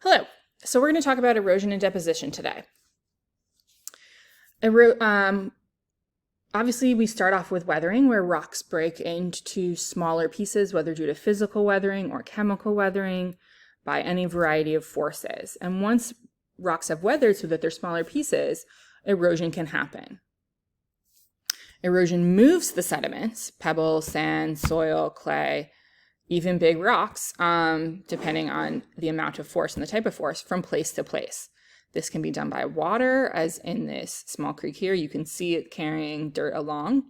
Hello. So we're going to talk about erosion and deposition today. Obviously, we start off with weathering, where rocks break into smaller pieces, whether due to physical weathering or chemical weathering, by any variety of forces. And once rocks have weathered so that they're smaller pieces, erosion can happen. Erosion moves the sediments, pebbles, sand, soil, clay, even big rocks, depending on the amount of force and the type of force, from place to place. This can be done by water, as in this small creek here. You can see it carrying dirt along.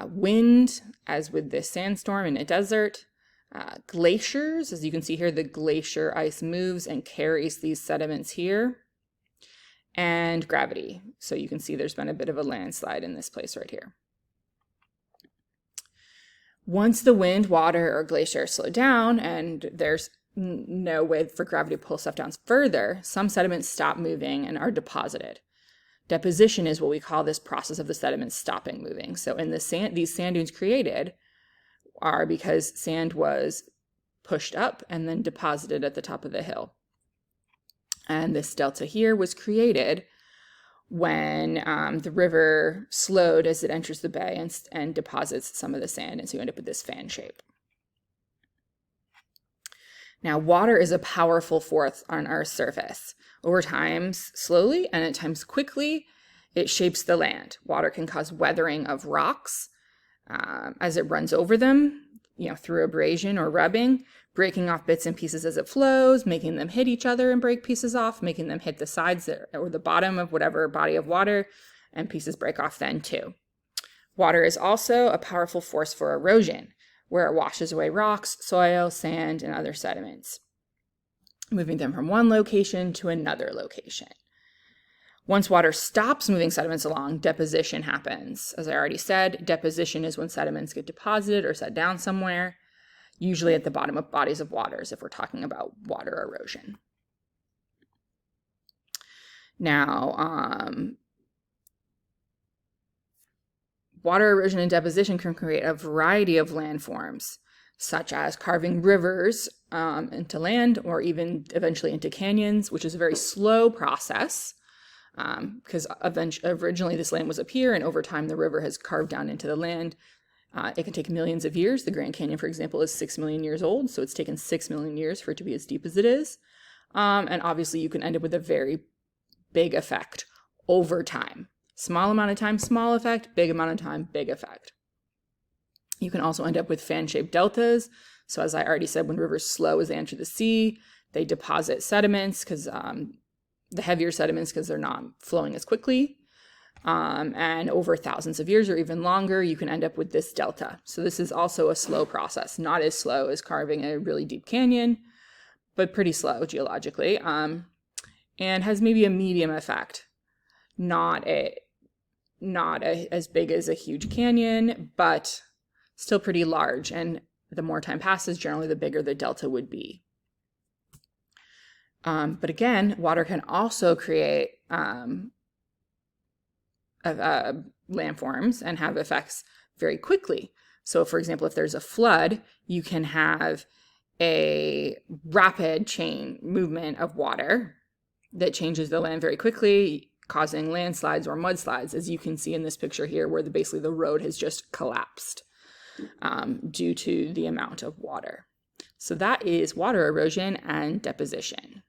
Wind, as with this sandstorm in a desert. Glaciers, as you can see here, the glacier ice moves and carries these sediments here. And gravity. So you can see there's been a bit of a landslide in this place right here. Once the wind, water, or glacier slow down and there's no way for gravity to pull stuff down further, some sediments stop moving and are deposited. Deposition is what we call this process of the sediments stopping moving. So in the sand, these sand dunes created are because sand was pushed up and then deposited at the top of the hill. And this delta here was created when the river slowed as it enters the bay and deposits some of the sand, and so you end up with this fan shape. Now, water is a powerful force on Earth's surface. Over time, slowly, and at times quickly, it shapes the land. Water can cause weathering of rocks as it runs over them, through abrasion or rubbing, breaking off bits and pieces as it flows, making them hit each other and break pieces off, making them hit the sides or the bottom of whatever body of water, and pieces break off then too. Water is also a powerful force for erosion, where it washes away rocks, soil, sand, and other sediments, moving them from one location to another location. Once water stops moving sediments along, deposition happens. As I already said, deposition is when sediments get deposited or set down somewhere, usually at the bottom of bodies of waters if we're talking about water erosion. Now, water erosion and deposition can create a variety of landforms, such as carving rivers into land or even eventually into canyons, which is a very slow process because originally this land was up here, and over time the river has carved down into the land. It can take millions of years. The Grand Canyon, for example, is 6 million years old, so it's taken 6 million years for it to be as deep as it is. And obviously you can end up with a very big effect over time. Small amount of time, small effect, big amount of time, big effect. You can also end up with fan-shaped deltas. So as I already said, when rivers slow as they enter the sea, they deposit sediments, because the heavier sediments, because they're not flowing as quickly. And over thousands of years or even longer, you can end up with this delta. So this is also a slow process, not as slow as carving a really deep canyon, but pretty slow geologically, and has maybe a medium effect. Not as big as a huge canyon, but still pretty large. And the more time passes, generally the bigger the delta would be. But again, water can also create landforms and have effects very quickly. So for example, if there's a flood, you can have a rapid chain movement of water that changes the land very quickly, causing landslides or mudslides, as you can see in this picture here, where basically the road has just collapsed due to the amount of water. So that is water erosion and deposition.